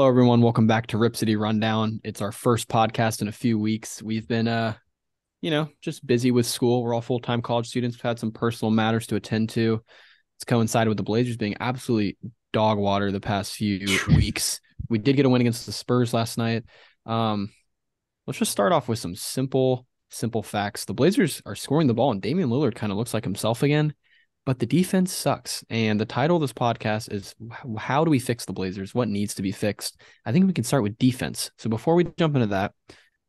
everyone. Welcome back to Rip City Rundown. It's our first podcast in a few weeks. We've been, just busy with school. We're all full-time college students. We've had some personal matters to attend to. It's coincided with the Blazers being absolutely dog water the past few weeks. We did get a win against the Spurs last night. Let's just start off with some simple facts. The Blazers are scoring the ball, and Damian Lillard kind of looks like himself again. But the defense sucks. And the title of this podcast is How Do We Fix the Blazers? What needs to be fixed? I think we can start with defense. So before we jump into that,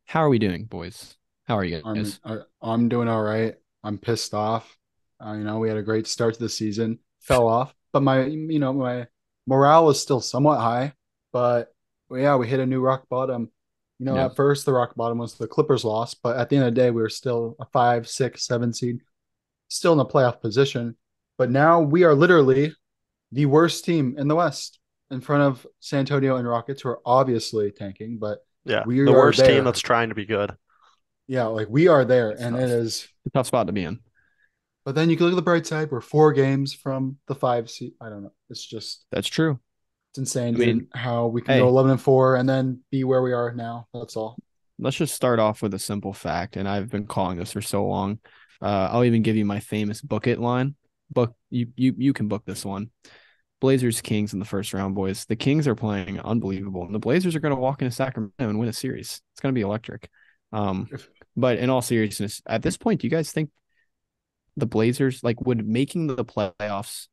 how are we doing, boys? How are you I'm guys? I'm doing all right. I'm pissed off. We had a great start to the season, fell off, but my morale is still somewhat high. But yeah, we hit a new rock bottom. Yeah. At first the rock bottom was the Clippers loss, but at the end of the day, we were still a 5, 6, 7 seed, still in the playoff position. But now we are literally the worst team in the West, in front of San Antonio and Rockets, who are obviously tanking, but Yeah, we the are worst team that's there. trying to be good. Yeah, like we are there, It's and tough. it It's is. a tough spot to be in. But then you can look at the bright side. We're 4 games from the 5 seed. I don't know. That's true. It's insane, I mean, dude. How we can go hey, 11-4 and then be where we are now. That's all. let's just start off with a simple fact. And I've been calling this for so long. I'll even give you my famous book it line. Book you can book this one. Blazers Kings in the first round, boys. The Kings are playing unbelievable, and the Blazers are going to walk into Sacramento and win a series. It's going to be electric. Um, If, but in all seriousness, at this point, do you guys think the Blazers would making the playoffs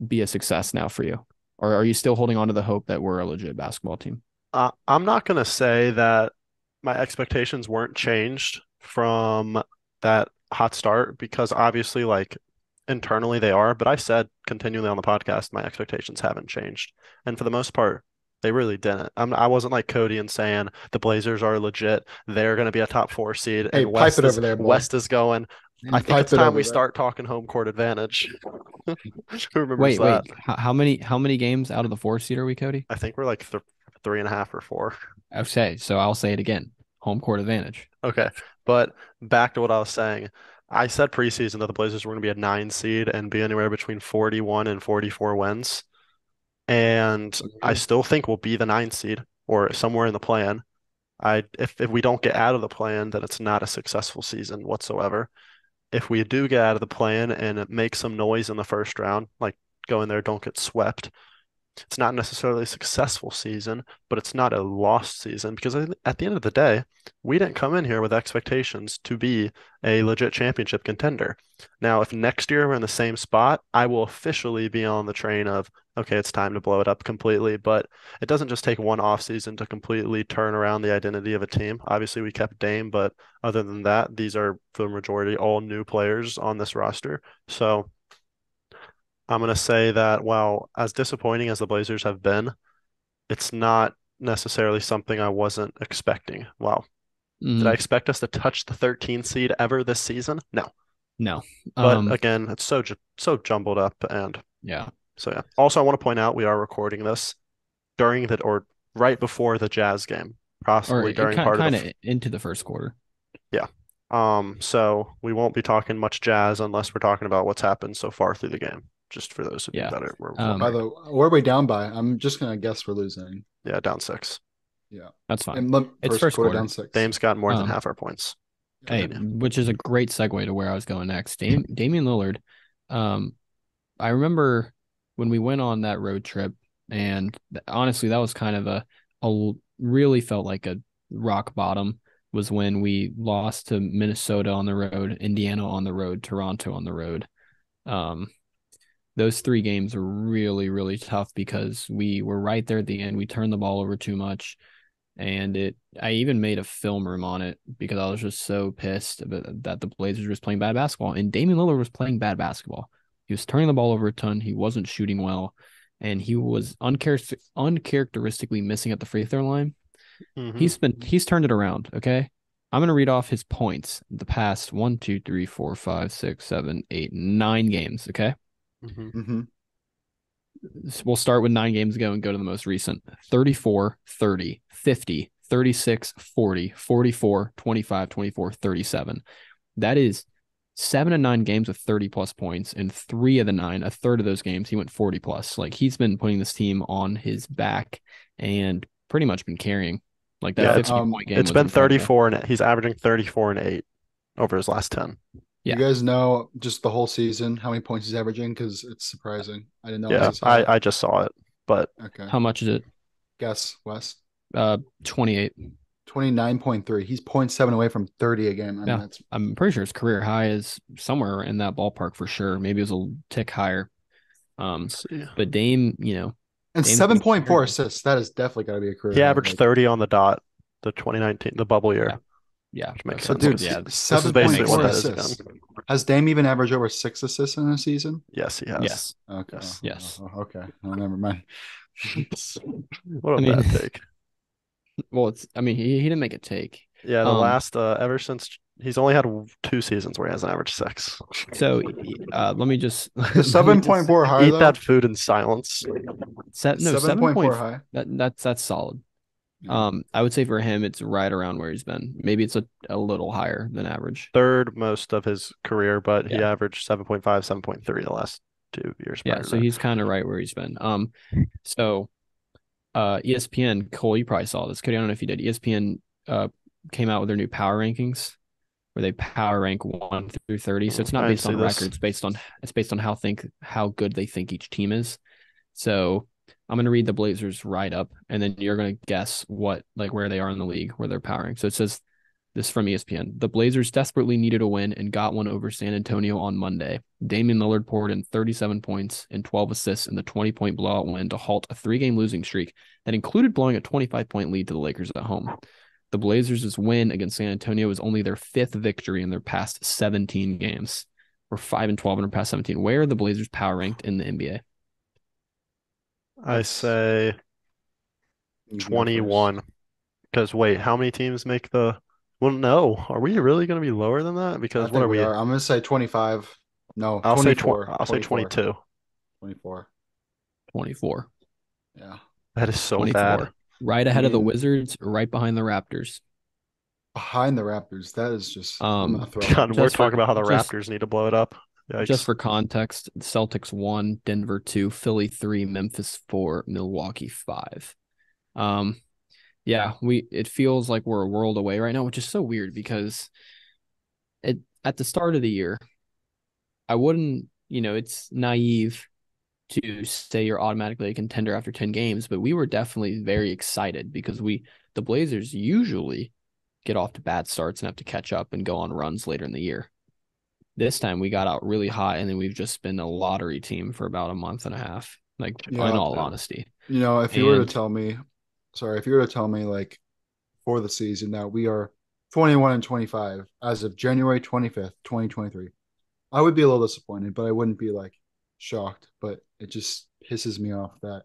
be a success now for you, or are you still holding on to the hope that we're a legit basketball team? I'm not going to say that my expectations weren't changed from that hot start because obviously, like internally they are, but I said continually on the podcast, my expectations haven't changed. And for the most part, they really didn't. I wasn't like Cody and saying the Blazers are legit. They're going to be a top four seed hey, and pipe it over there, boy. West is going. I think Pipe it's it time over we there. start talking home court advantage. Who remembers Wait. that? How many games out of the four seed are we, Cody? I think we're like th 3.5 or 4. Okay, so I'll say it again. Home court advantage. Okay, but back to what I was saying. I said preseason that the Blazers were going to be a 9 seed and be anywhere between 41 and 44 wins. And I Agreed. still think we'll be the 9 seed or somewhere in the plan. If we don't get out of the plan, then it's not a successful season whatsoever. If we do get out of the plan and make some noise in the first round, like go in there, don't get swept, it's not necessarily a successful season, but it's not a lost season because at the end of the day, we didn't come in here with expectations to be a legit championship contender. Now, if next year we're in the same spot, I will officially be on the train of, okay, it's time to blow it up completely. But it doesn't just take one off season to completely turn around the identity of a team. Obviously, we kept Dame, but other than that, these are for the majority all new players on this roster. So I'm going to say that while as disappointing as the Blazers have been, it's not necessarily something I wasn't expecting. Wow. Did I Mm, expect us to touch the 13 seed ever this season? No. no. But Um, again, it's so jumbled up and yeah. so yeah. Also, I want to point out we are recording this during the or right before the Jazz game, Or possibly it during kind part of the kind of into the first quarter. yeah. So we won't be talking much Jazz unless we're talking about what's happened so far through the game. Just for those of you Yeah. that were By Um, wondering. the Where are we down by? I'm just gonna guess we're losing. Yeah, down 6. Yeah. that's fine. And It's first first quarter down quarter. 6. Dame's got more than Um, half our points. hey, Continue. which is a great segue to where I was going next. Damian Lillard. Um, I remember when we went on that road trip, and honestly, that was kind of really felt like a rock bottom. Was when we lost to Minnesota on the road, Indiana on the road, Toronto on the road. Um, those three games were really, really tough because we were right there at the end. We turned the ball over too much. And I even made a film room on it because I was just so pissed that the Blazers was playing bad basketball. And Damian Lillard was playing bad basketball. He was turning the ball over a ton. He wasn't shooting well. And he was uncharacteristically missing at the free throw line. Hmm. He's turned it around. Okay. I'm gonna read off his points the past 1, 2, 3, 4, 5, 6, 7, 8, 9 games. Okay. Hmm. Mm-hmm. We'll start with 9 games ago and go to the most recent 34, 30, 50, 36, 40, 44, 25, 24, 37. That is 7 and 9 games with 30 plus points. In 3 of the 9, a third of those games, he went 40 plus. Like he's been putting this team on his back and pretty much been carrying. Like that Yeah, 15-point game it's was been incredible. 34 and he's averaging 34 and 8 over his last 10. Yeah. You guys know just the whole season how many points he's averaging? Because it's surprising. I didn't know Yeah, this is high. I just saw it, but Okay. How much is it? Guess, Wes. 28. 29.3. He's 0.7 away from 30 a game. I mean, Yeah. I'm pretty sure his career high is somewhere in that ballpark for sure. Maybe it was a tick higher. let's see. But Dame, you know, and Dame's 7.4 assists. That is definitely got to be a career He high. averaged Like, 30 on the dot, the 2019, the bubble year, yeah, which makes that's- sense. dude, Yeah, This is basically 7.4 what that is assists. again. Has Dame even averaged over 6 assists in a season? Yes, he has. yes. Okay. Yes. Yes. Okay. Oh, never mind. What a I mean- bad take. Well, he didn't make a take. Yeah, the last ever since he's only had 2 seasons where he hasn't averaged 6. So let me just The 7.4 high Eat though. that food in silence. 7.4 high. That's solid. Yeah. I would say for him it's right around where he's been. Maybe it's a little higher than average. Third most of his career, but he Yeah. averaged 7.5, 7.3 the last 2 years Yeah, prior to so that. he's kind of right where he's been. So ESPN, Cole, you probably saw this. Cody, I don't know if you did. ESPN came out with their new power rankings where they power rank 1 through 30. So it's not I based didn't on see this. records, it's based on how good they think each team is. So I'm gonna read the Blazers right up, and then you're gonna guess where they are in the league, where they're powering. So it says this from ESPN. The Blazers desperately needed a win and got one over San Antonio on Monday. Damian Lillard poured in 37 points and 12 assists in the 20-point blowout win to halt a 3-game losing streak that included blowing a 25-point lead to the Lakers at home. The Blazers' win against San Antonio was only their 5th victory in their past 17 games. We're 5-12 in their past 17. Where are the Blazers power ranked in the NBA? I say You can go 21. Because wait, how many teams make the? Well, no. Are we really going to be lower than that? first. Because I what think are we we? are. I'm gonna say 25. No, I'll say 24. I'll say 22. 24. 24. Yeah. That is so 24. bad. Right ahead of the mean- Wizards, right behind the Raptors. Behind the Raptors, that is just. I'm gonna throw up. God, we're Just for- talking about how the just- Raptors need to blow it up. Yikes. Just for context, Celtics 1, Denver 2, Philly 3, Memphis 4, Milwaukee 5. Yeah, it feels like we're a world away right now, which is so weird because at the start of the year, I wouldn't, it's naive to say you're automatically a contender after 10 games, but we were definitely very excited because the Blazers usually get off to bad starts and have to catch up and go on runs later in the year. This time we got out really hot, and then we've just been a lottery team for about a month and a half, in all honesty. If you were to tell me, like for the season that we are 21 and 25 as of January 25th, 2023, I would be a little disappointed, but I wouldn't be like shocked. But it just pisses me off that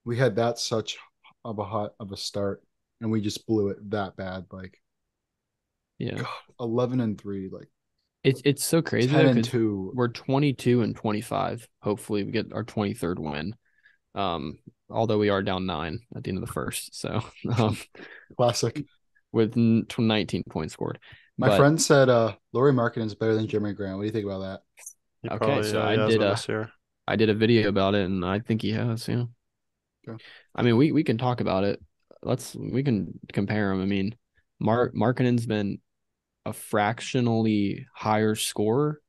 we had such of a start and we just blew it that bad. Like, Yeah, God, 11 and 3, like it's so crazy 10 and because 2. we're 22 and 25. Hopefully, we get our 23rd win. Although we are down 9 at the end of the first, so Classic. with 19 points scored. My friend said Lauri Markkanen is better than Jeremy Grant. What do you think about that? He Okay, probably, so he has one this year. I did a video about it, and I think he has. Yeah. Okay. I mean, we can talk about it. We can compare him. I mean, Markkanen's been a fractionally higher scorer,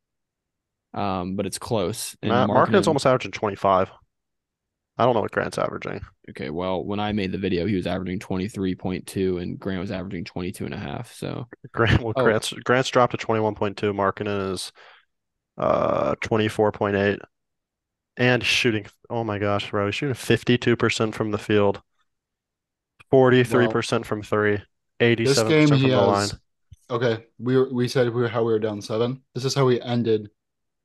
but it's close. And Markkanen's almost averaging 25. I don't know what Grant's averaging. Okay, well, when I made the video, he was averaging 23.2, and Grant was averaging 22.5. So Grant's dropped to 21.2. Markkanen is 24.8. And shooting, oh my gosh, bro, he's shooting 52% from the field, 43% from 3, 87% This game from he the line. has. Okay, we said how we were down 7. This is how we ended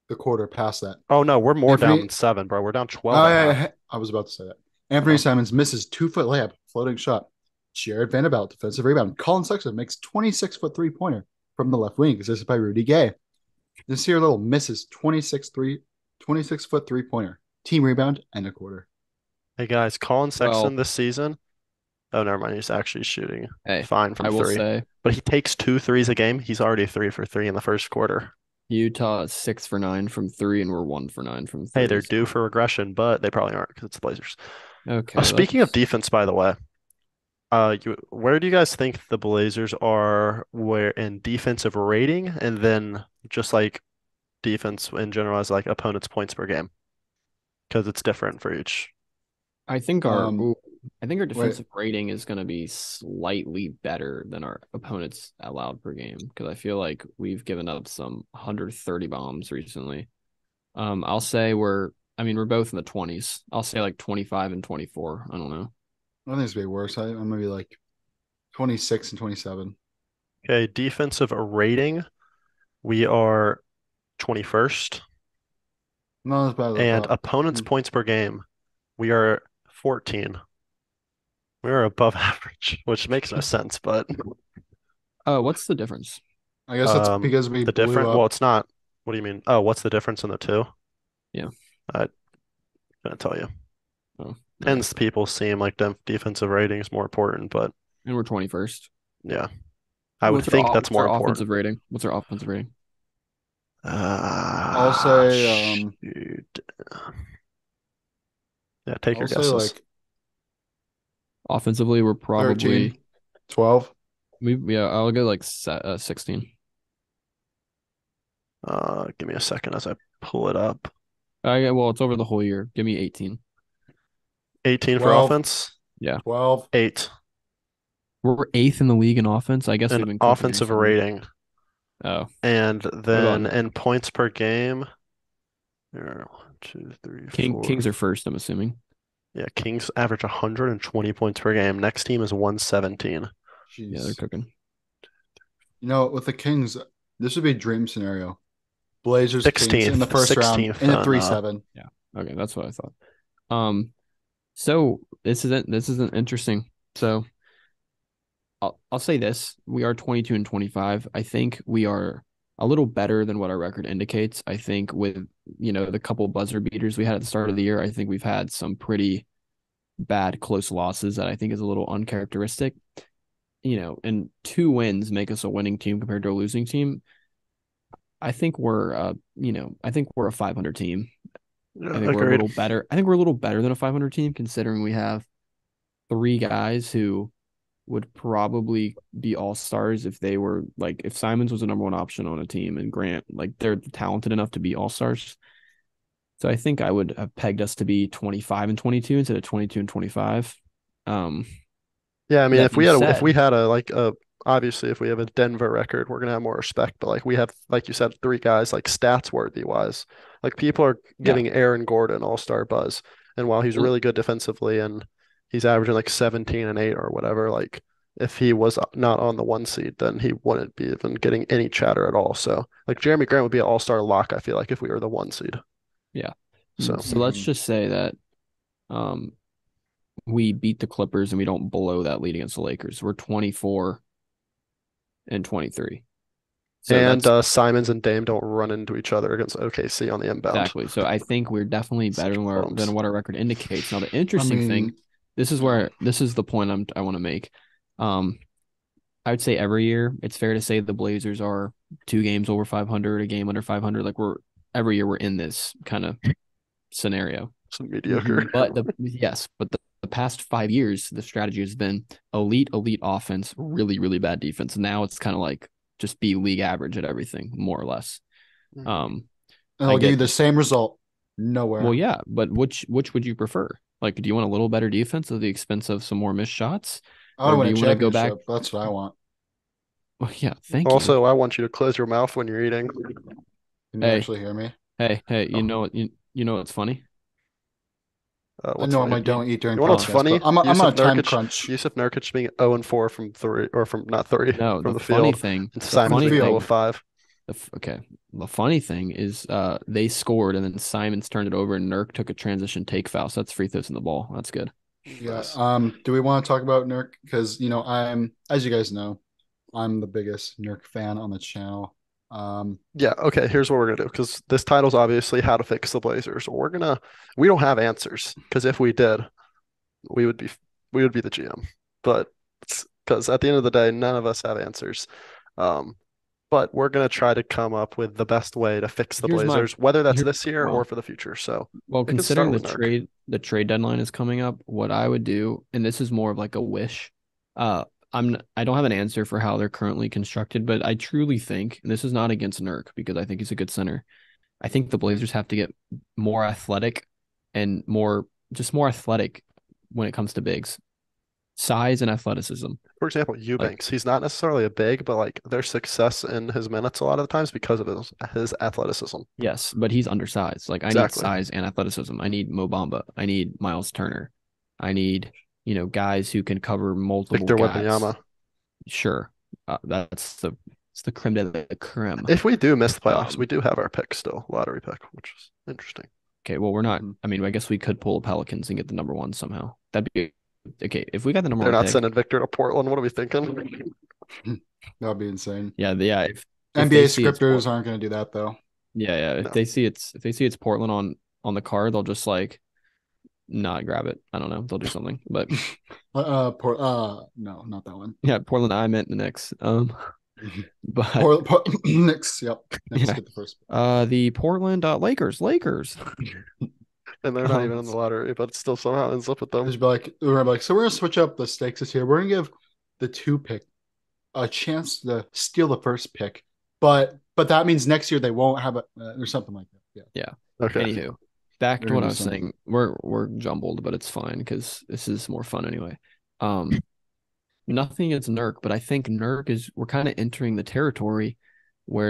the quarter past that. Oh no, we're more down Anthony- than 7, bro. We're down 12 Oh, and a half. yeah, I was about to say that. Anthony Simons misses 2-foot layup, floating shot. Jared Vanderbilt, defensive rebound. Colin Sexton makes 26-foot 3-pointer from the left wing, assisted by Rudy Gay. This here little misses 26-foot 3-pointer. Team rebound and a quarter. Hey guys, Colin Sexton Well- this season. Oh, never mind. He's actually shooting hey, fine from I will 3. say, But he takes 2 threes a game. He's already 3 for 3 in the first quarter. Utah is 6 for 9 from three, and we're 1 for 9 from Hey, three. they're due So for regression, but they probably aren't because it's the Blazers. okay, Speaking of let's. defense, by the way, where do you guys think the Blazers are where in defensive rating and then just like defense in general as like opponents' points per game? Because it's different for each. I think our Um, ooh, I think our wait, defensive rating is going to be slightly better than our opponents allowed per game because I feel like we've given up some 130 bombs recently. I'll say I mean, we're both in the 20s. I'll say like 25 and 24. I don't know. I think it's gonna be worse. I'm gonna be like 26 and 27. Okay, defensive rating, we are 21st, Not as bad as I and thought. opponents' Hmm. points per game, we are 14. We are above average, which makes no sense, but Oh, what's the difference? I guess that's um, because we the blew different. Well, up. it's not. What do you mean? Oh, what's the difference in the two? Yeah. I'm gonna tell you. Oh, okay. Tends people seem like defensive rating is more important, but And we're 21st. yeah, I would What's think that's what's more our important. offensive rating? What's our offensive rating? I'll say Shoot. Yeah, take your I'll say guesses. like Offensively, we're 13, probably 12. yeah, I'll go like 16. Give me a second as I pull it up. Yeah, well, it's over the whole year. Give me 18. 18 for 12, offense, Yeah. 12. 8 We're eighth in the league in offense. I guess in we've been cooking offensive recently. rating, Oh, and what about then in points per game, there, 1, 2, 3, 4. Kings are first, I'm assuming. Yeah, Kings average 120 points per game. Next team is 117. Yeah, they're Jeez. cooking. With the Kings, this would be a dream scenario. Blazers, Kings in the 16th, first round 16th in a then 3-7. Yeah. Okay, that's what I thought. So this isn't interesting. So I'll say this. We are 22 and 25. I think we are a little better than what our record indicates. I think with, the couple buzzer beaters we had at the start of the year, I think we've had some pretty bad close losses that I think is a little uncharacteristic. And 2 wins make us a winning team compared to a losing team. I think we're a 500 team. I Yeah, think we're a agreed. little better. I think we're a little better than a 500 team considering we have 3 guys who would probably be all stars if they were like if Simons was the number one option on a team and Grant like they're talented enough to be all stars. So I think I would have pegged us to be 25 and 22 instead of 22 and 25. Um, Yeah, I mean, that being if we said, had obviously if we have a Denver record, we're gonna have more respect. But like we have, like you said, 3 guys like stats worthy wise. Like people are yeah, giving Aaron Gordon all-star buzz, and while he's well, really good defensively and he's averaging like 17 and 8 or whatever, like if he was not on the 1 seed, then he wouldn't be even getting any chatter at all. So like Jeremy Grant would be an all-star lock, I feel like, if we were the 1 seed. yeah. So So let's Mhm. just say that um we beat the Clippers and we don't blow that lead against the Lakers. We're 24 and 23. So and that's Simons and Dame don't run into each other against OKC on the inbound. exactly. So I think we're definitely better Such than bums. what our record indicates. Now the I interesting thing, mean, yeah. this is the point I want to make. Um, I would say every year it's fair to say the Blazers are 2 games over 500, a game under 500. Like every year we're in this kind of scenario. Some mediocre. Mhm. But the past 5 years, the strategy has been elite offense, really, really bad defense. Now it's kind of like just be league average at everything, more or less. Um, And I I'll give you get the same result. well, Nowhere. yeah, but which would you prefer? Like, do you want a little better defense at the expense of some more missed shots, I want or to do win a you want to go back? championship. That's what I want. Well, yeah, thank you. Also, I want you to close your mouth when you're eating. Can you Hey, actually hear me? hey, Oh, you know what's funny? I what's funny? normally don't eat during You know what's podcasts, but funny? I'm on a time crunch Yusuf Nurkic being 0 and 4 from three, or from not three, No, from the field, and from the Simons being 0 field. of 5. okay, the funny thing is, they scored and then Simons turned it over and Nurk took a transition take foul. So that's free throws in the ball. That's good. Yeah. Nice. Do we want to talk about Nurk? Because I'm, as you guys know, I'm the biggest Nurk fan on the channel. Yeah, okay, here's what we're gonna do because this title's obviously how to fix the Blazers. We don't have answers because if we did, we would be we would be the GM. But because at the end of the day, none of us have answers. Um, but we're going to try to come up with the best way to fix the Here's my Blazers, whether that's here's this year or well, for the future. So well, it could start considering with Nurk. the trade deadline is coming up, what I would do, and this is more of like a wish. Uh, I don't have an answer for how they're currently constructed, but I truly think, and this is not against Nurk because I think he's a good center. I think the Blazers have to get more athletic and more athletic when it comes to bigs, size and athleticism. For example, Like, Eubanks, he's not necessarily a big, but like their success in his minutes a lot of the times because of his athleticism. yes, but he's undersized. Like, I need Exactly. size and athleticism. I need Mo Bamba. I need Miles Turner. I need, guys who can cover multiple Victor guys. Wembanyama. Sure. It's the creme de la creme. If we do miss the playoffs, we Um, do have our pick still, lottery pick, which is interesting. okay, well, we're not. Mhm. I mean, I guess we could pull a Pelicans and get the number one somehow. That'd be okay. If we got the number They're one not pick, sending Victor to Portland. What are we thinking? That'd be insane. yeah. If NBA they see it's scripters aren't going to do that though. yeah. No. If they see it's Portland on the card, they'll just like not grab it. I don't know. They'll do something. But No, not that one. yeah, Portland. I meant the Knicks. But Knicks. Yep. Knicks yeah. get the first. The Portland Lakers. And they're not even in the lottery, but it still somehow ends up with them. We're like, so we're gonna switch up the stakes this year. We're gonna give the two pick a chance to steal the first pick, but that means next year they won't have or something like that. Yeah. Yeah. Okay. Anywho, back They're to gonna what I do was something. saying. We're jumbled, but it's fine because this is more fun anyway. Um, Nothing against Nurk, but I think we're kind of entering the territory where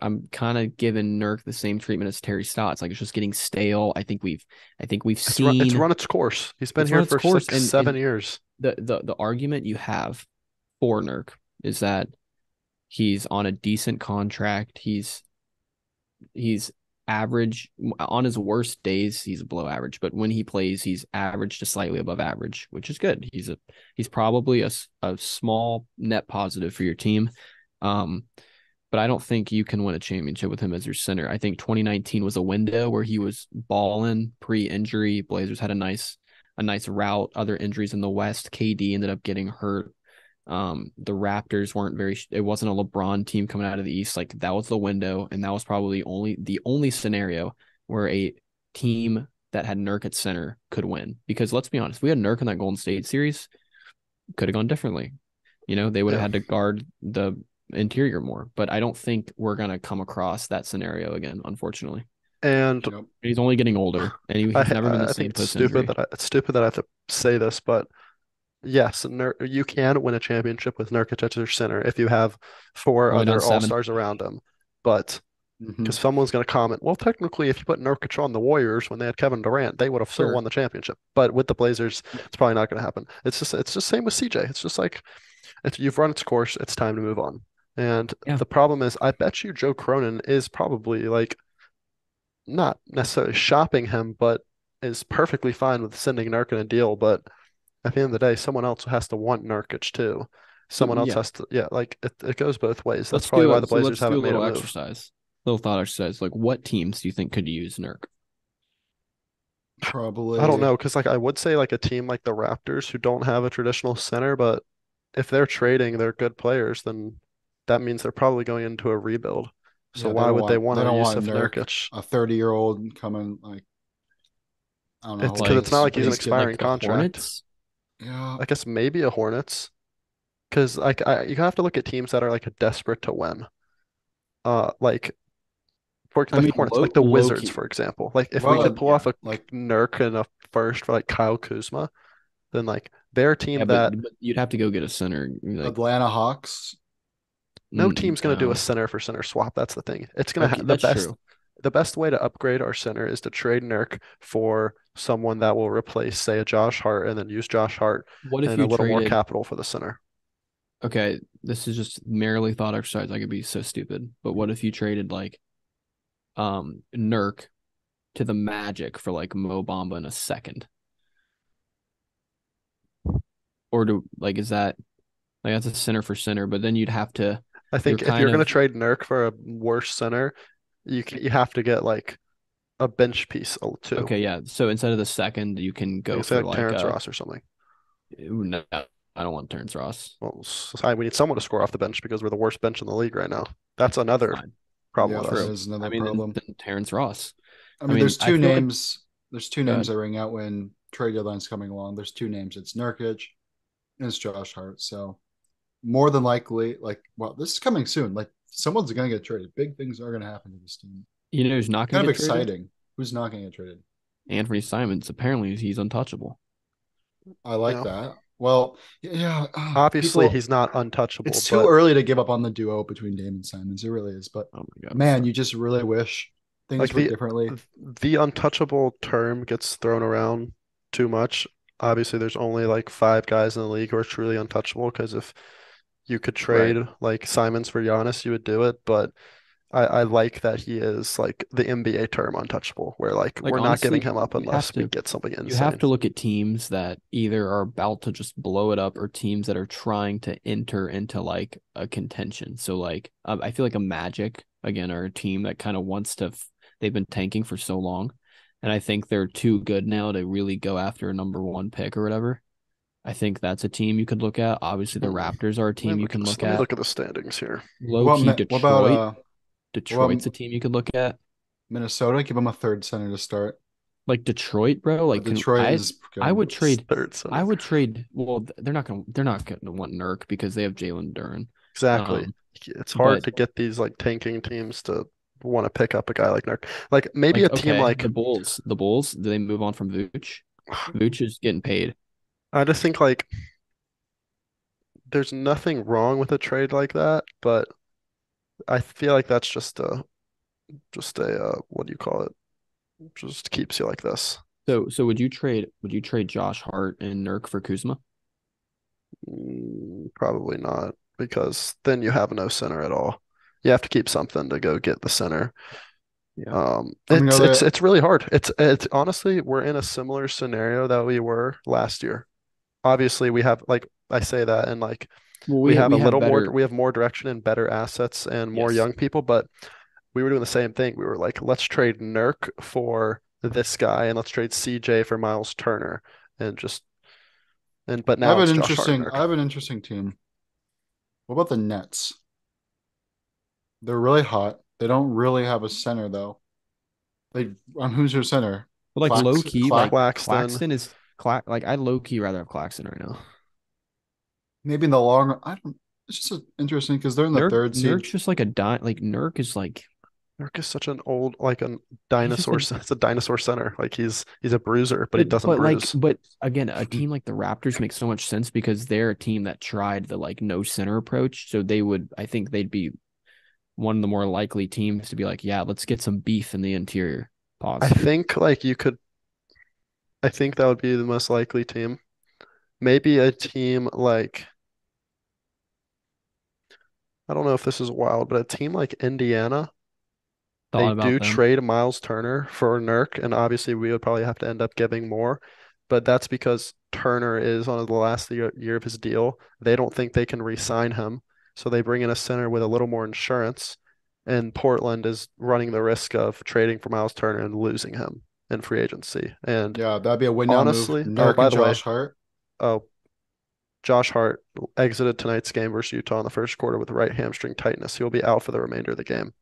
I'm kind of giving Nurk the same treatment as Terry Stotts. Like, it's just getting stale. I think we've It's seen run its course. He's been it's run here its for course, six, and 7 years. the argument you have for Nurk is that he's on a decent contract. He's average on his worst days. He's below average, but when he plays, he's average to slightly above average, which is good. He's probably a small net positive for your team. Um, but I don't think you can win a championship with him as your center. I think 2019 was a window where he was balling pre-injury. Blazers had a nice route. Other injuries in the West. KD ended up getting hurt. The Raptors weren't it wasn't a LeBron team coming out of the East. Like, that was the window, and that was probably the only scenario where a team that had Nurk at center could win. Because let's be honest, if we had Nurk in that Golden State series, could have gone differently. They would have Yeah. had to guard the interior more. But I don't think we're gonna come across that scenario again, unfortunately. And Yep. He's only getting older, and he's never been the I same think post injury. it's stupid that I have to say this, but yes, you can win a championship with Nurkic at your center if you have four Only down other seven. all-stars around him. But Mhm. because someone's going to comment, well, technically, if you put Nurkic on the Warriors when they had Kevin Durant, they would have still Sure. won the championship. But with the Blazers, it's probably not going to happen. It's just same with CJ. It's just like if you've run its course, it's time to move on. And Yeah. the problem is, I bet you Joe Cronin is probably like not necessarily shopping him, but is perfectly fine with sending Nurk in a deal. But at the end of the day, someone else has to want Nurkic too. So Someone else yeah, has to, yeah, like it goes both ways. That's probably why the Blazers let's do a haven't made a little move. exercise, little thought exercise. Like, what teams do you think could use Nurk? I don't Probably. know, because like I would say like a team like the Raptors who don't have a traditional center, but if they're trading their good players, then that means they're probably going into a rebuild. So Yeah, why would they want they to don't use want Nurk, Nurkic? a 30-year-old coming like I don't know It's how because old Like, it's not like but he's an he's good. expiring the contract. Hornets? Yeah. I guess maybe a Hornets, because you have to look at teams that are like desperate to win. Like I like mean, the Hornets, like the low Wizards, key. for example. Like if we could Well, pull Yeah, off a like Nurk and a first for like Kyle Kuzma, then like they're a yeah, team that but you'd have to go get a center. Like, Atlanta Hawks. no team's going to do a no. center for center swap. That's the thing. It's going to Okay, have that's true. the best way to upgrade our center is to trade Nurk for someone that will replace, say, a Josh Hart, and then use Josh Hart What if and a you little more traded? capital for the center. Okay, this is just merely thought exercise. I could be so stupid, but what if you traded like Nurk to the Magic for like Mo Bamba in a second? Or do like is that like that's a center for center, but then I you're think if kind you're going to of trade Nurk for a worse center, you have to get like a bench piece too. okay, yeah. So instead of the second, you can You go can say for like like Terrence Ross or something. no, I don't want Terrence Ross. Well, we need someone to score off the bench because we're the worst bench in the league right now. That's another Fine. problem Yeah, with that us. True. is I another mean, then, problem. then Terrence Ross. I I mean, mean, there's I two feel like names. There's two go names ahead. that ring out when trade deadline's coming along. There's two names. It's Nurkic and it's Josh Hart. So more than likely, like, well, this is coming soon. Like, someone's gonna get traded. Big things are gonna happen to this team. You know who's not going Kind to of get traded? exciting. Who's not gonna get traded? Anthony Simons. Apparently, he's untouchable. I like Yeah. that. Well, yeah, Obviously, people. he's not untouchable, It's too but early to give up on the duo between Dame and Simons. It really is. But Oh my God, man, stop. you just really wish like things were differently. the untouchable term gets thrown around too much. Obviously, there's only like five guys in the league who are truly untouchable because if you could Right. trade like Simons for Giannis, you would do it. But I like that he is like the NBA term untouchable, where like Like we're not giving honestly, him up unless we get something you have insane. to look at teams that either are about to just blow it up or teams that are trying to enter into like a contention. So like I feel like a Magic again are a team that kind of wants to. They've been tanking for so long, and I think they're too good now to really go after a number one pick or whatever. I think that's a team you could look at. Obviously, the Hmm. Raptors are a team you can look Let me at. look at the standings here. Low key What about Detroit. what Detroit's about a team you could look at. Minnesota? Give them a third center to start. Like Detroit, bro. Like can Detroit is I good. would trade Third I center. would trade well they're not gonna want Nurk because they have Jalen Duren. Exactly. Um It's hard but to get these like tanking teams to want to pick up a guy like Nurk. Like maybe a like team okay, like the Bulls, do they move on from Vooch? Vooch is getting paid. I just think like there's nothing wrong with a trade like that, but I feel like that's just a what do you call it? Just keeps you like this. So would you trade Josh Hart and Nurk for Kuzma? Probably not, because then you have no center at all. You have to keep something to go get the center. Yeah. I mean, It's really hard. It's honestly we're in a similar scenario that we were last year. Obviously, we have like I say that and like Well we have a we have little more better we have more direction and better assets and more yes. young people, but we were doing the same thing. We were like, let's trade Nurk for this guy and let's trade CJ for Miles Turner and just and but now it's Josh Hart and I Nurk. have an interesting team. What about the Nets? They're really hot. They don't really have a center though. They who's your center? But like low key, like Claxton. Claxton is like I low key rather have Claxton right now. Maybe in the long run. I don't. It's just interesting because they're in the third seed. Nurk's just like like Nurk is like Nurk is such an old like a he's just dinosaur. a It's a dinosaur center. Like he's a bruiser, but he doesn't bruise. but again, a team like the Raptors makes so much sense because they're a team that tried the like no center approach. So they would I think they'd be one of the more likely teams to be like, yeah, let's get some beef in the interior. I Pause. think like you could I think that would be the most likely team. Maybe a team like I don't know if this is wild, but a team like Indiana, they Thought about do them. trade Miles Turner for Nurk, and obviously we would probably have to end up giving more, but that's because Turner is on the last year of his deal. They don't think they can re-sign him, so they bring in a center with a little more insurance, and Portland is running the risk of trading for Miles Turner and losing him in free agency. And Yeah, that'd be a win now move. honestly, oh, Nurk by and the way, Josh Hart. oh, Josh Hart exited tonight's game versus Utah in the first quarter with right hamstring tightness. He'll be out for the remainder of the game.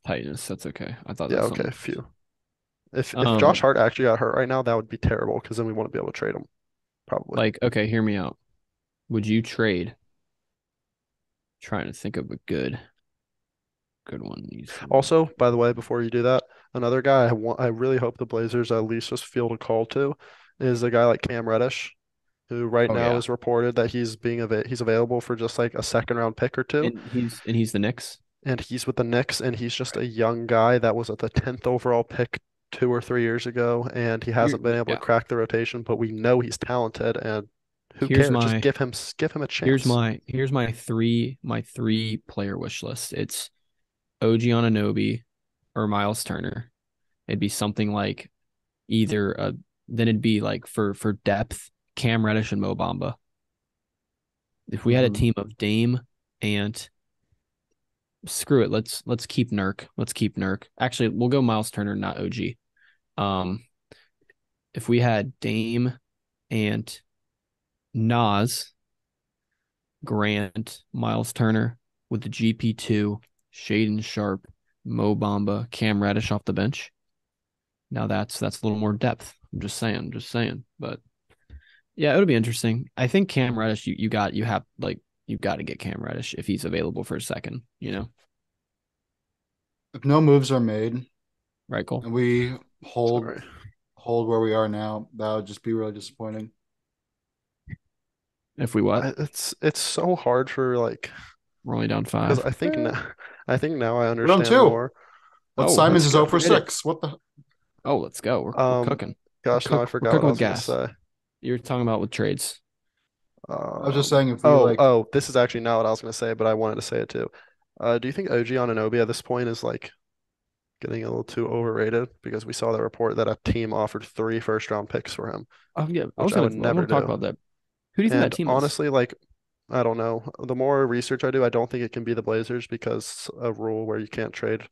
Tightness. That's okay. I thought Yeah, that's okay, something. phew. If Josh Um, Hart actually got hurt right now, that would be terrible because then we wouldn't be able to trade him, probably. like, okay, hear me out. Would you trade? Trying to think of a good one. Also, by the way, before you do that, another guy I really hope the Blazers at least just field a call to is a guy like Cam Reddish, who right Oh now yeah, is reported that he's available for just like a second round pick or two. and he's the Knicks. And he's with the Knicks, and he's just a young guy that was at the 10th overall pick 2 or 3 years ago, and he Here, hasn't been able to yeah. crack the rotation, but we know he's talented, and who Here's cares? Just my give him a chance. here's my three player wish list. It's OG Anunoby or Miles Turner. It'd be something like either then it'd be like for depth, Cam Reddish and Mo Bamba. If we had a Mhm. team of Dame and screw it, let's keep Nurk. Let's keep Nurk. Actually, we'll go Miles Turner, not OG. Um, if we had Dame and Nas, Grant, Miles Turner with the GP2, Shaden Sharp, Mo Bamba, Cam Reddish off the bench. Now that's a little more depth. I'm just saying. But yeah, it'll be interesting. I think Cam Reddish, you've got to get Cam Reddish if he's available for a second, If no moves are made right, Cole? and we hold Sorry. hold where we are now, that would just be really disappointing. If we what? It's so hard for like We're only down because 5. I think now I We're down understand two. more. But Oh, Simons Let's is go. 0 for hit it. 6. What the Oh, let's go. We're cooking. Gosh, now I We're forgot what cooking I with was gonna gas. say. You're talking about with trades. I was just saying if we like This is actually not what I was gonna say, but I wanted to say it too. Do you think OG Anunoby at this point is like getting a little too overrated? Because we saw the report that a team offered 3 first-round picks for him, Oh yeah, which I would I never want to talk do. about that. Who do you think that And team is? honestly, like, I don't know. The more research I do, I don't think it can be the Blazers because a rule where you can't trade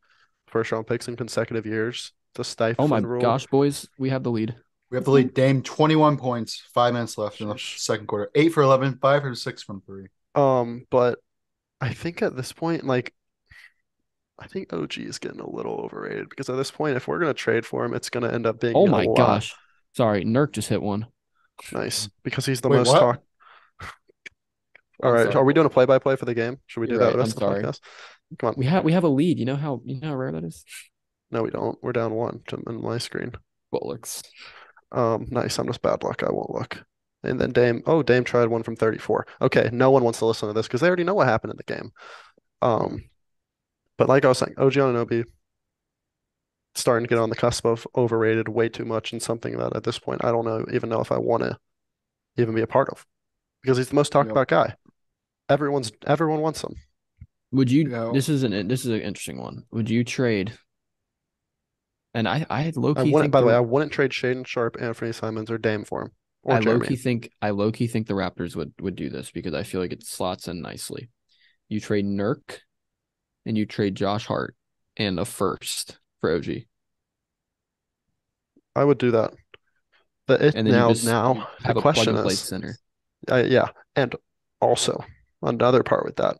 first-round picks in consecutive years. The Oh my stifling rule. gosh, boys, we have the lead. we have the lead. Dame 21 points, 5 minutes left in the Sheesh. second quarter. 8 for 11, 5 for 6 from three. But I think at this point, like, I think OG is getting a little overrated because at this point, if we're gonna trade for him, it's gonna end up being Oh a my lot. gosh. Sorry, Nurk just hit one. Nice because he's the Wait, most what? talk. All I'm right, sorry, are we doing Cole. a play-by-play for the game? Should we do You're that right. the I'm rest of the sorry. podcast? Come on. We have a lead. You know how rare that is? No, we don't. We're down one in my screen. Bullocks. Nice. I'm just bad luck. I won't look. And then Dame. Oh, Dame tried one from 34. Okay, no one wants to listen to this because they already know what happened in the game. Yeah. Um, but like I was saying, OG Anunoby starting to get on the cusp of overrated way too much and something that at this point I don't even know if I want to even be a part of because he's the most talked Yep. about guy. Everyone wants him. Would you Yeah. this is an interesting one. Would you trade? And I low I key wouldn't. think By the way, the I wouldn't trade Shaden Sharp, Anthony Simons, or Dame for him or I low Jeremy. key think I low key think the Raptors would do this because I feel like it slots in nicely. You trade Nurk and you trade Josh Hart and a first for OG. I would do that. But it And then you now the have a plug question and play is, center. yeah, and also another part with that.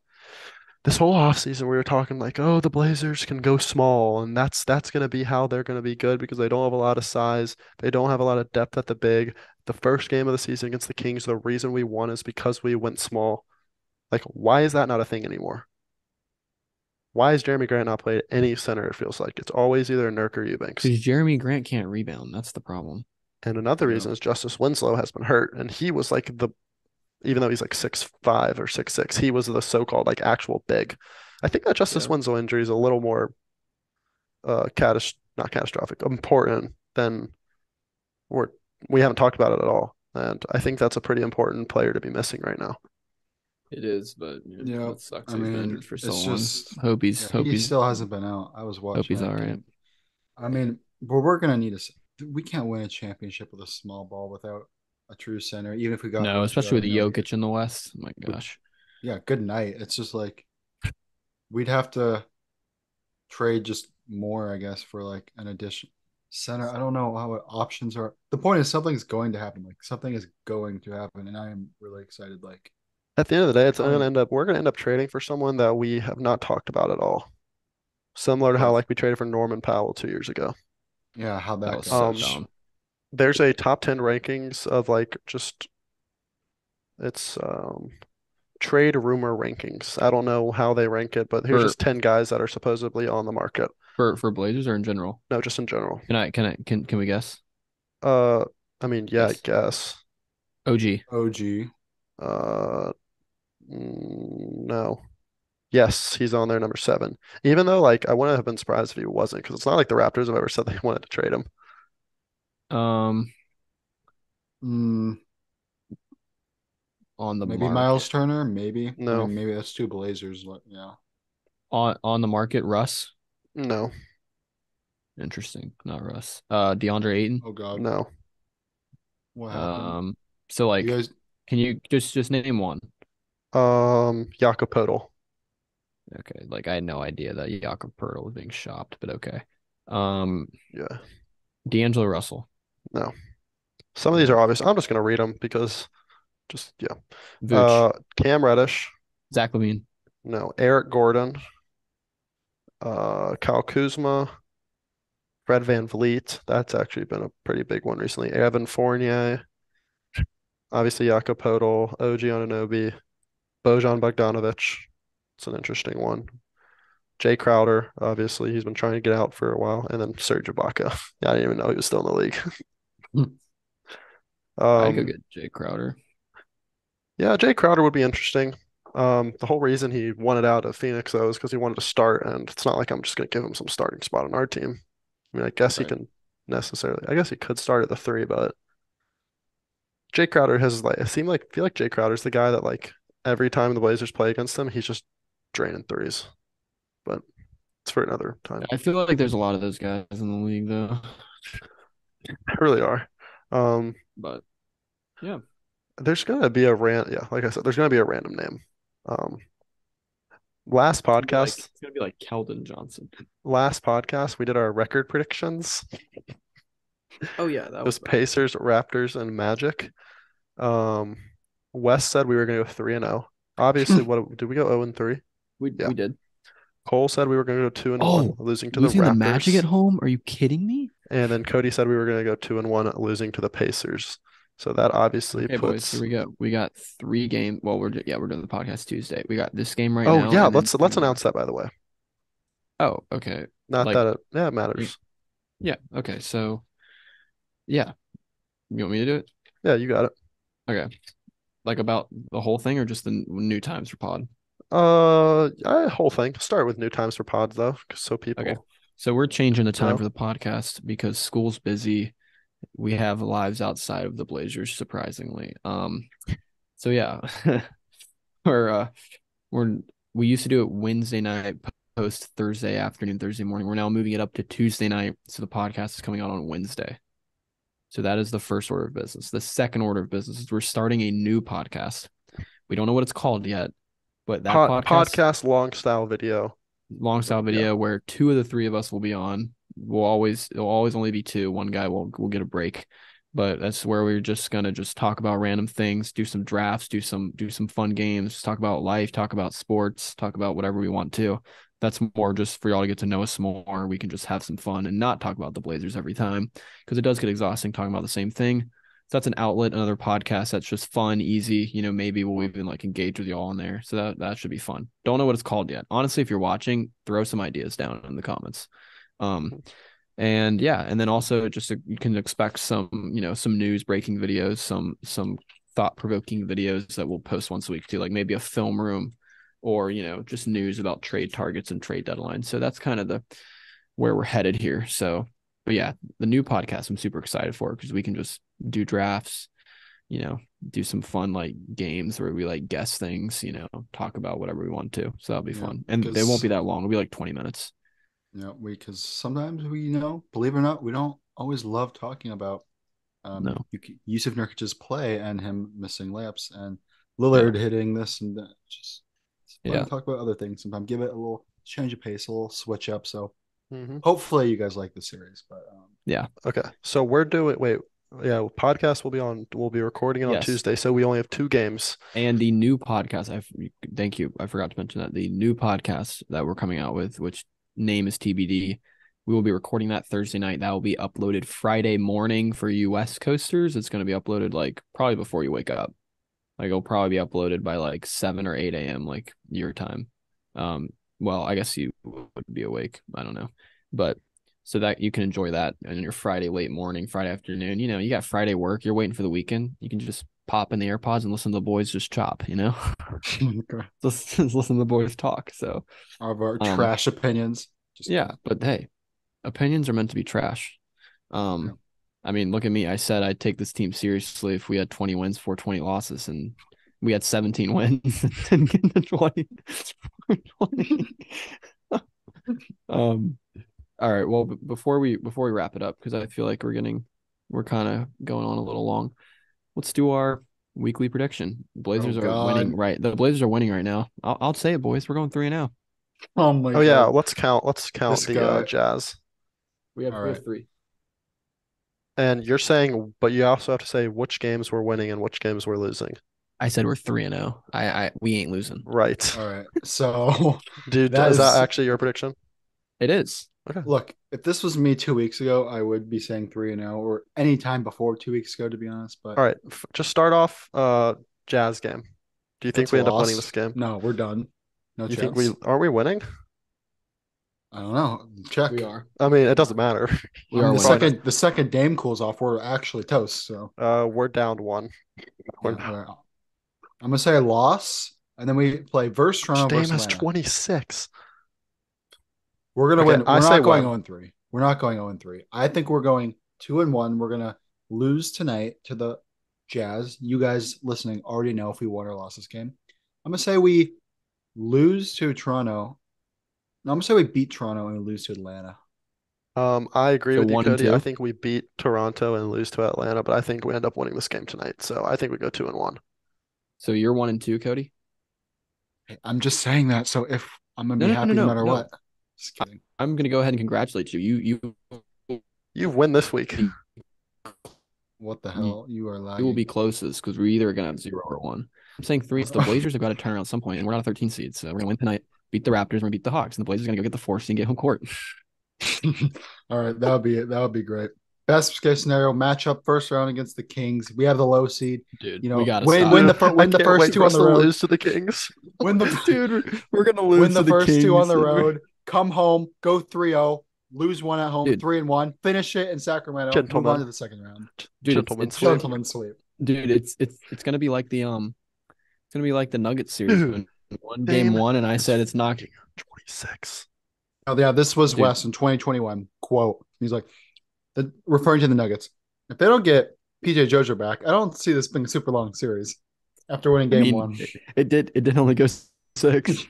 This whole offseason, we were talking like, oh, the Blazers can go small, and that's gonna be how they're gonna be good because they don't have a lot of size, they don't have a lot of depth at the big. The first game of the season against the Kings, the reason we won is because we went small. Like, why is that not a thing anymore? Why is Jeremy Grant not played any center? It feels like it's always either Nurk or Eubanks. Because Jeremy Grant can't rebound. That's the problem. And another Yeah. reason is Justice Winslow has been hurt, and he was like even though he's like 6'5" or 6'6", he was the so-called like actual big. I think that Justice Yeah. Winslow injury is a little more not catastrophic, important than we're we haven't talked about it at all. And I think that's a pretty important player to be missing right now. It is, but Yeah. that sucks. I He's been mean, injured for so it's long. just yeah, Hope he he's still hasn't been out. I was hope watching he's that all right. game. I mean, but we're gonna need we can't win a championship with a small ball without a true center, even if we got No, OG especially with Anunoby. Jokic in the West. Oh my But gosh. yeah, good night. It's just like we'd have to trade just more, I guess, for like an addition center. I don't know how options are. The point is something's going to happen. Like something is going to happen, and I am really excited. Like At the end of the day, I don't know. we're gonna end up trading for someone that we have not talked about at all. Similar to how Who? like we traded for Norman Powell 2 years ago. Yeah, how'd That that was go? so Um, dumb. there's a top 10 rankings of like just it's trade rumor rankings. I don't know how they rank it, but here's For just 10 guys that are supposedly on the market. for Blazers or in general? No, just in general. Can we guess? Uh, I mean, yeah, I Yes. guess. OG. OG. Uh, no. Yes, he's on there, number 7. Even though, like, I wouldn't have been surprised if he wasn't, because it's not like the Raptors have ever said they wanted to trade him. Um Mm, on the maybe Miles market. Turner. Maybe. I No, mean, maybe that's two Blazers. Yeah. On the market, Russ. no, Interesting. Not Russ. DeAndre Ayton. Oh God, no. what happened? Um so You like guys. can you just name one? Jakob Poeltl. Okay, like I had no idea that Jakob Poeltl was being shopped, but okay. Um, Yeah, D'Angelo Russell. no. Some of these No. are obvious. I'm just gonna read them because Just yeah. Vooch, Cam Reddish, Zach LaVine. no. Eric Gordon, Kyle Kuzma, Fred VanVleet. That's actually been a pretty big one recently. Evan Fournier, obviously Jakob Poeltl, OG Anunoby, Bojan Bogdanovic. It's an interesting one. Jay Crowder, obviously, he's been trying to get out for a while, and then Serge Ibaka. I didn't even know he was still in the league. I could Um, get Jay Crowder. yeah, Jay Crowder would be interesting. The whole reason he wanted out of Phoenix though is because he wanted to start, and it's not like I'm just gonna give him some starting spot on our team. I mean, I guess he Right. can necessarily. I guess he could start at the three, but Jay Crowder has like it seemed like I feel like Jay Crowder's the guy that like every time the Blazers play against him, he's just draining threes. But it's for another time. I feel like there's a lot of those guys in the league though. They really are. Um, But yeah, there's gonna be a yeah, like I said, there's gonna be a random name. Um, last podcast, it's gonna be like Keldon Johnson. last podcast, we did our record predictions. Oh yeah, It that was was bad. Pacers, Raptors, and Magic. Um, Wes said we were gonna go 3-0. Obviously, what did we go 0-3? We Yeah. we did. Cole said we were gonna go 2-1, Oh, losing to the losing the Magic at Raptors. home? Are you kidding me? And then Cody said we were gonna go 2-1, losing to the Pacers. So that obviously Okay, boys, here puts. we go. We got 3 games. Well, we're doing the podcast Tuesday. We got this game right Oh now, yeah, and then let's announce that by the way. oh, okay. Not Like, that it you- matters. yeah, okay. So, yeah, you want me to do it? Yeah, you got it. Okay. Like about the whole thing or just the new times for pod? Whole thing. Start with new times for pods though, so people Okay. So we're changing the time know. for the podcast because school's busy. We have lives outside of the Blazers, surprisingly. So yeah, we're we're we used to do it Wednesday night post Thursday afternoon, Thursday morning. We're now moving it up to Tuesday night, so the podcast is coming out on Wednesday. So that is the first order of business. The second order of business is we're starting a new podcast. We don't know what it's called yet, but that Podcast long style video. long style video where 2 of the 3 of us will be on. It'll always only be 2. One guy will get a break, but that's where we're just gonna just talk about random things, do some drafts, do some fun games, talk about life, talk about sports, talk about whatever we want to. That's more just for y'all to get to know us more. We can just have some fun and not talk about the Blazers every time because it does get exhausting talking about the same thing. So that's an outlet, another podcast that's just fun, easy. Maybe we'll even like engage with y'all on there. So that should be fun. Don't know what it's called yet. Honestly, if you're watching, throw some ideas down in the comments. And yeah, and then also just you can expect some, some news breaking videos, some thought provoking videos that we'll post once a week too, like maybe a film room or, just news about trade targets and trade deadlines. So that's kind of where we're headed here. So, but yeah, the new podcast I'm super excited for because we can just do drafts, do some fun like games where we like guess things, talk about whatever we want to. So that'll be fun. And they won't be that long. It'll be like 20 minutes. Because sometimes we, believe it or not, we don't always love talking about No. Yusuf Nurkic's play and him missing layups and Lillard hitting this and that. It's fun to talk about other things. Sometimes give it a little change of pace, a little switch up. So hopefully you guys like the series. But yeah. Okay. So we're doing podcast we'll be recording it on Tuesday. So we only have 2 games. And the new podcast, thank you. I forgot to mention that the new podcast that we're coming out with, which name is TBD. We will be recording that Thursday night. That will be uploaded Friday morning for you West Coasters. It's going to be uploaded like probably before you wake up. Like it'll probably be uploaded by like 7 or 8 a.m. like your time. Well, I guess you would be awake. I don't know. But so that you can enjoy that on your Friday late morning, Friday afternoon. You got Friday work. You're waiting for the weekend. You can just pop in the AirPods and listen to the boys just chop, just listen to the boys talk. So of our trash opinions. But hey, opinions are meant to be trash. I mean, look at me. I said I'd take this team seriously if we had 20 wins for 20 losses, and we had 17 wins and get the 20. All right. Well, before we wrap it up, because I feel like we're kind of going on a little long. Let's do our weekly prediction. Blazers are winning, right? The Blazers are winning right now. I'll say it, boys. We're going 3-0. Oh my God. Yeah, let's count the Jazz. We have 3. And you're saying, but you also have to say which games we're winning and which games we're losing. I said we're 3-0. We ain't losing. Right. All right. So Dude, that is that is actually your prediction? It is. Okay. look, if this was me 2 weeks ago, I would be saying 3-0 or any time before 2 weeks ago, to be honest. But All right. Just start off Jazz game. Do you think that's a we end up winning this loss. game? No, we're done. No You think chance. aren't we winning? I don't know. Check. We are. I mean, it doesn't matter. We I are mean, the winning. second Dame cools off, we're actually toast. So We're down 1. yeah, all right. I'm gonna say a loss, and then we play versus Toronto Dame versus has Atlanta. 26. We're gonna Okay, win. I We're say not going win. 0-3. We're not going 0-3. I think we're going 2-1. We're gonna lose tonight to the Jazz. You guys listening already know if we won or lost this game. I'm gonna say we lose to Toronto. No, I'm gonna say we beat Toronto and we lose to Atlanta. I agree So with you, 1 and Cody. I 2. think we beat Toronto and lose to Atlanta, but I think we end up winning this game tonight. So I think we go 2-1. So you're 1 and 2, Cody? I'm just saying that. So if I'm gonna No, be no, no, happy no no, matter no. what. Just kidding. I'm gonna go ahead and congratulate you. You win this week. What the You, hell? You are you will lagging. be closest because we're either gonna have 0 or 1. I'm saying 3. So the Blazers have got to turn around at some point, and we're not a 13 seed, so we're gonna win tonight. Beat the Raptors, we're gonna beat the Hawks, and the Blazers are gonna go get the 4 seed and get home court. All right, that would be it. That would be great. Best case scenario matchup first round against the Kings. We have the low seed. Dude, You know, we gotta win stop. win the I win the can't first wait two for on us the to road. lose to the Kings. Win the Dude, we're gonna lose win the to the first two on the Kings. road. Come home, go 3-0, lose one at home, Dude. 3-1, finish it in Sacramento, move on Gentlemen. to the second round. Dude, Gentlemen it's sweep. Gentlemen sweep. dude, it's gonna be like the it's gonna be like the Nuggets series Dude, when one game Dame 1, and I is said it's not. 26. Oh yeah, this was Dude. Wes in 2021. Quote: He's like, referring to the Nuggets. If they don't get PJ Dozier back, I don't see this being a super long series. After winning game one, it did only go 6.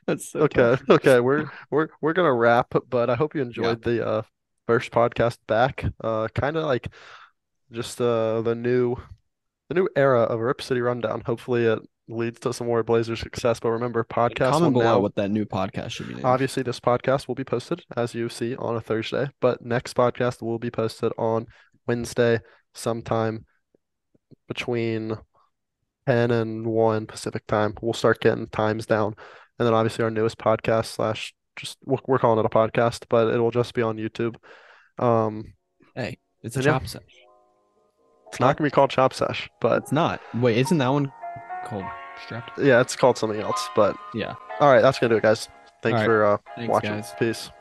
That's so Okay, tough. okay, we're gonna wrap, but I hope you enjoyed the first podcast back. Kind of like just the new era of Rip City Rundown. Hopefully it leads to some more Blazers success. But remember, podcasts will Comment below now what that new podcast should be named. obviously this podcast will be posted as you see on a Thursday, but next podcast will be posted on Wednesday sometime between 10 and 1 Pacific time. We'll start getting times down. And then obviously our newest podcast slash just we're calling it a podcast, but it'll just be on YouTube. Hey, it's a and yeah. chop sesh. It's not gonna be called Chop Sesh, but It's not. Wait, isn't that one called Strapped? yeah, it's called something else. But Yeah. all right, that's gonna do it, guys. Thanks All right. for Thanks, watching. guys. Peace.